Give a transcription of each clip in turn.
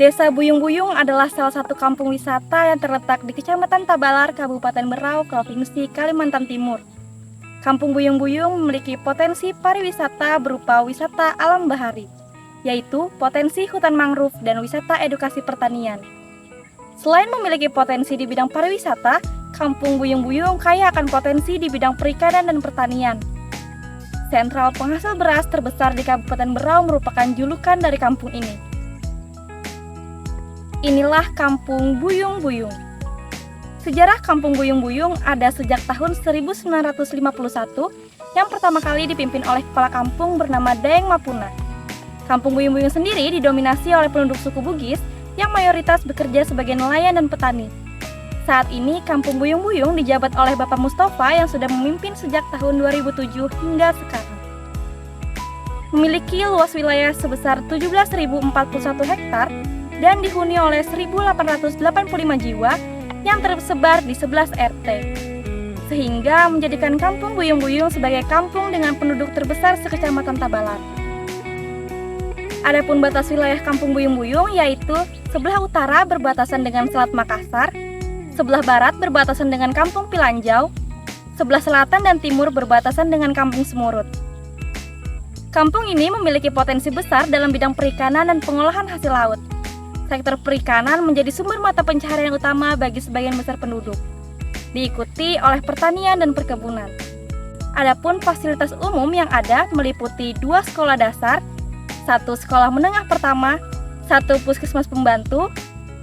Desa Buyung-Buyung adalah salah satu kampung wisata yang terletak di Kecamatan Tabalar, Kabupaten Berau, Provinsi Kalimantan Timur. Kampung Buyung-Buyung memiliki potensi pariwisata berupa wisata alam bahari, yaitu potensi hutan mangrove dan wisata edukasi pertanian. Selain memiliki potensi di bidang pariwisata, Kampung Buyung-Buyung kaya akan potensi di bidang perikanan dan pertanian. Sentral penghasil beras terbesar di Kabupaten Berau merupakan julukan dari kampung ini. Inilah Kampung Buyung-Buyung. Sejarah Kampung Buyung-Buyung ada sejak tahun 1951 yang pertama kali dipimpin oleh kepala kampung bernama Daeng Mapuna. Kampung Buyung-Buyung sendiri didominasi oleh penduduk suku Bugis yang mayoritas bekerja sebagai nelayan dan petani. Saat ini Kampung Buyung-Buyung dijabat oleh Bapak Mustafa yang sudah memimpin sejak tahun 2007 hingga sekarang. Memiliki luas wilayah sebesar 17.041 hektar dan dihuni oleh 1.885 jiwa yang tersebar di 11 RT. Sehingga menjadikan Kampung Buyung-Buyung sebagai kampung dengan penduduk terbesar sekecamatan Tabalar. Adapun batas wilayah Kampung Buyung-Buyung yaitu sebelah utara berbatasan dengan Selat Makassar, sebelah barat berbatasan dengan Kampung Pilanjau, sebelah selatan dan timur berbatasan dengan Kampung Semurut. Kampung ini memiliki potensi besar dalam bidang perikanan dan pengolahan hasil laut. Sektor perikanan menjadi sumber mata pencaharian utama bagi sebagian besar penduduk, diikuti oleh pertanian dan perkebunan. Adapun fasilitas umum yang ada meliputi 2 sekolah dasar, 1 sekolah menengah pertama, 1 puskesmas pembantu,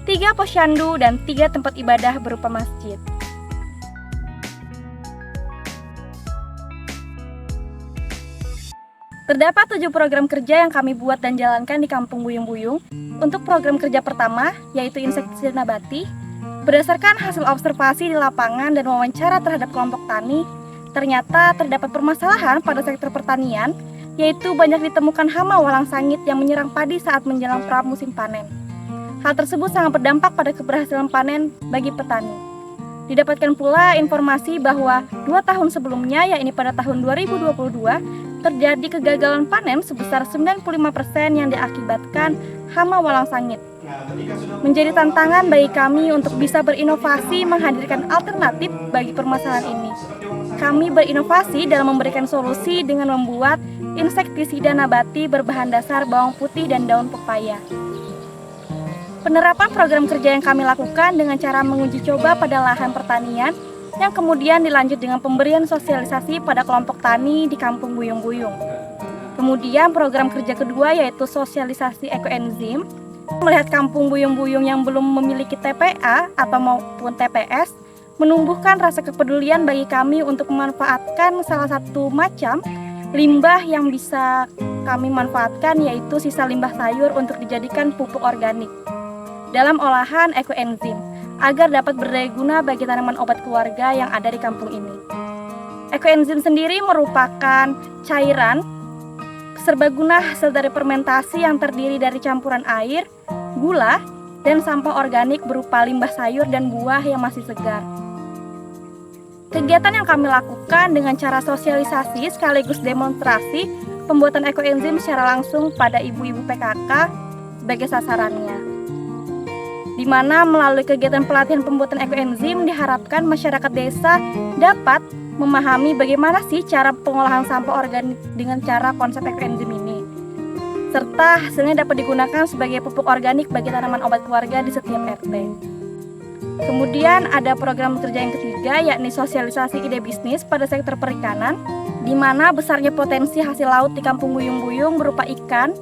3 posyandu, dan 3 tempat ibadah berupa masjid. Terdapat 7 program kerja yang kami buat dan jalankan di Kampung Buyung-Buyung. Untuk program kerja pertama, yaitu insektisida nabati, berdasarkan hasil observasi di lapangan dan wawancara terhadap kelompok tani, ternyata terdapat permasalahan pada sektor pertanian, yaitu banyak ditemukan hama walang sangit yang menyerang padi saat menjelang pramusim panen. Hal tersebut sangat berdampak pada keberhasilan panen bagi petani. Didapatkan pula informasi bahwa 2 tahun sebelumnya, yakni pada tahun 2022, terjadi kegagalan panen sebesar 95% yang diakibatkan hama walang sangit. Menjadi tantangan bagi kami untuk bisa berinovasi menghadirkan alternatif bagi permasalahan ini. Kami berinovasi dalam memberikan solusi dengan membuat insektisida nabati berbahan dasar bawang putih dan daun pepaya. Penerapan program kerja yang kami lakukan dengan cara menguji coba pada lahan pertanian yang kemudian dilanjut dengan pemberian sosialisasi pada kelompok tani di Kampung Buyung-Buyung. Kemudian program kerja kedua yaitu sosialisasi ekoenzim. Melihat Kampung Buyung-Buyung yang belum memiliki TPA atau maupun TPS, menumbuhkan rasa kepedulian bagi kami untuk memanfaatkan salah satu macam limbah yang bisa kami manfaatkan, yaitu sisa limbah sayur untuk dijadikan pupuk organik dalam olahan ekoenzim agar dapat berdaya guna bagi tanaman obat keluarga yang ada di kampung ini. Ekoenzim sendiri merupakan cairan serbaguna hasil dari fermentasi yang terdiri dari campuran air, gula, dan sampah organik berupa limbah sayur dan buah yang masih segar. Kegiatan yang kami lakukan dengan cara sosialisasi sekaligus demonstrasi pembuatan ekoenzim secara langsung pada ibu-ibu PKK sebagai sasarannya. Di mana melalui kegiatan pelatihan pembuatan ekoenzim diharapkan masyarakat desa dapat memahami bagaimana sih cara pengolahan sampah organik dengan cara konsep ekoenzim ini, serta hasilnya dapat digunakan sebagai pupuk organik bagi tanaman obat keluarga di setiap RT. Kemudian ada program kerja yang ketiga, yakni sosialisasi ide bisnis pada sektor perikanan, di mana besarnya potensi hasil laut di Kampung Buyung-Buyung berupa ikan,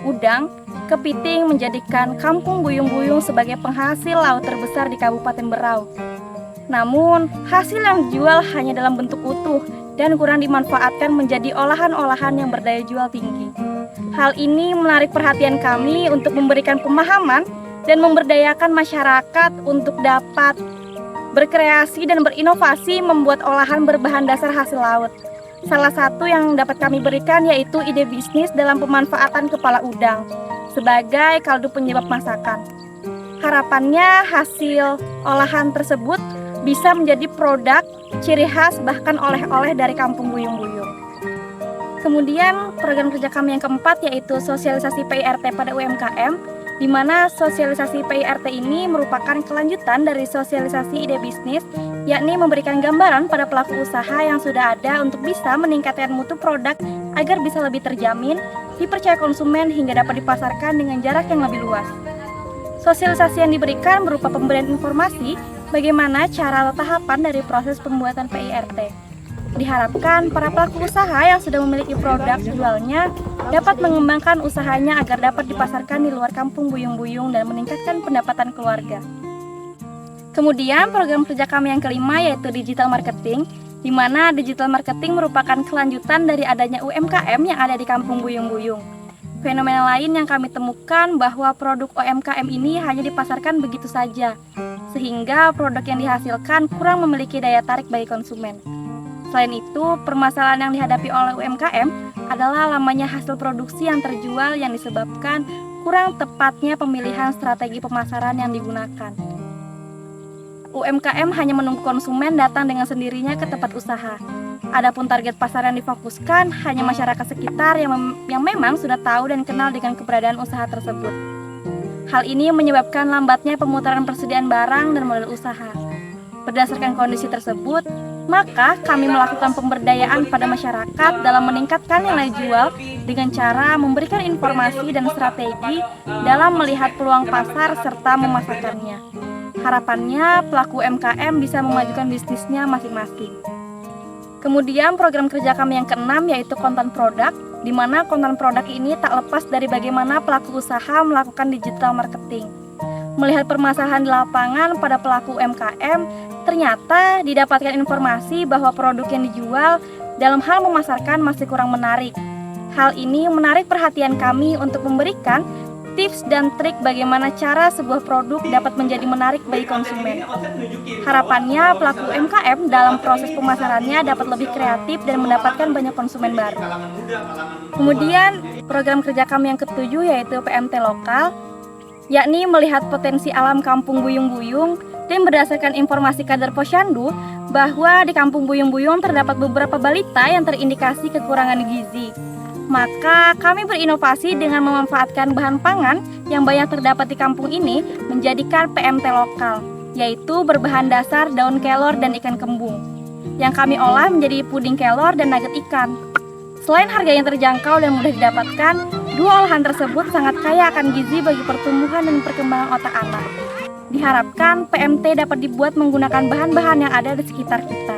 udang, kepiting menjadikan Kampung Buyung-Buyung sebagai penghasil laut terbesar di Kabupaten Berau. Namun, hasil yang dijual hanya dalam bentuk utuh dan kurang dimanfaatkan menjadi olahan-olahan yang berdaya jual tinggi. Hal ini menarik perhatian kami untuk memberikan pemahaman dan memberdayakan masyarakat untuk dapat berkreasi dan berinovasi membuat olahan berbahan dasar hasil laut. Salah satu yang dapat kami berikan yaitu ide bisnis dalam pemanfaatan kepala udang sebagai kaldu penyebab masakan. Harapannya hasil olahan tersebut bisa menjadi produk ciri khas bahkan oleh-oleh dari Kampung Buyung-Buyung. Kemudian program kerja kami yang keempat yaitu sosialisasi PIRT pada UMKM, di mana sosialisasi PIRT ini merupakan kelanjutan dari sosialisasi ide bisnis, yakni memberikan gambaran pada pelaku usaha yang sudah ada untuk bisa meningkatkan mutu produk agar bisa lebih terjamin, dipercaya konsumen hingga dapat dipasarkan dengan jarak yang lebih luas. Sosialisasi yang diberikan berupa pemberian informasi bagaimana cara atau tahapan dari proses pembuatan PIRT. Diharapkan para pelaku usaha yang sudah memiliki produk jualnya dapat mengembangkan usahanya agar dapat dipasarkan di luar kampung Buyung-Buyung dan meningkatkan pendapatan keluarga. Kemudian program kerja kami yang kelima yaitu digital marketing, di mana digital marketing merupakan kelanjutan dari adanya UMKM yang ada di kampung Buyung-Buyung. Fenomena lain yang kami temukan bahwa produk UMKM ini hanya dipasarkan begitu saja, sehingga produk yang dihasilkan kurang memiliki daya tarik bagi konsumen. Selain itu, permasalahan yang dihadapi oleh UMKM adalah lamanya hasil produksi yang terjual yang disebabkan kurang tepatnya pemilihan strategi pemasaran yang digunakan. UMKM hanya menunggu konsumen datang dengan sendirinya ke tempat usaha. Adapun target pasar yang difokuskan hanya masyarakat sekitar yang memang sudah tahu dan kenal dengan keberadaan usaha tersebut. Hal ini menyebabkan lambatnya pemutaran persediaan barang dan modal usaha. Berdasarkan kondisi tersebut, maka kami melakukan pemberdayaan pada masyarakat dalam meningkatkan nilai jual dengan cara memberikan informasi dan strategi dalam melihat peluang pasar serta memasarkannya. Harapannya pelaku UMKM bisa memajukan bisnisnya masing-masing. Kemudian program kerja kami yang keenam yaitu konten produk, di mana konten produk ini tak lepas dari bagaimana pelaku usaha melakukan digital marketing. Melihat permasalahan di lapangan pada pelaku UMKM, ternyata didapatkan informasi bahwa produk yang dijual dalam hal memasarkan masih kurang menarik. Hal ini menarik perhatian kami untuk memberikan tips dan trik bagaimana cara sebuah produk dapat menjadi menarik bagi konsumen. Harapannya pelaku UMKM dalam proses pemasarannya dapat lebih kreatif dan mendapatkan banyak konsumen baru. Kemudian program kerja kami yang ketujuh yaitu PMT lokal, yakni melihat potensi alam kampung Buyung-Buyung dan berdasarkan informasi kader Posyandu bahwa di kampung Buyung-Buyung terdapat beberapa balita yang terindikasi kekurangan gizi. Maka kami berinovasi dengan memanfaatkan bahan pangan yang banyak terdapat di kampung ini menjadikan PMT lokal, yaitu berbahan dasar daun kelor dan ikan kembung, yang kami olah menjadi puding kelor dan nugget ikan. Selain harga yang terjangkau dan mudah didapatkan, dua olahan tersebut sangat kaya akan gizi bagi pertumbuhan dan perkembangan otak anak. Diharapkan PMT dapat dibuat menggunakan bahan-bahan yang ada di sekitar kita.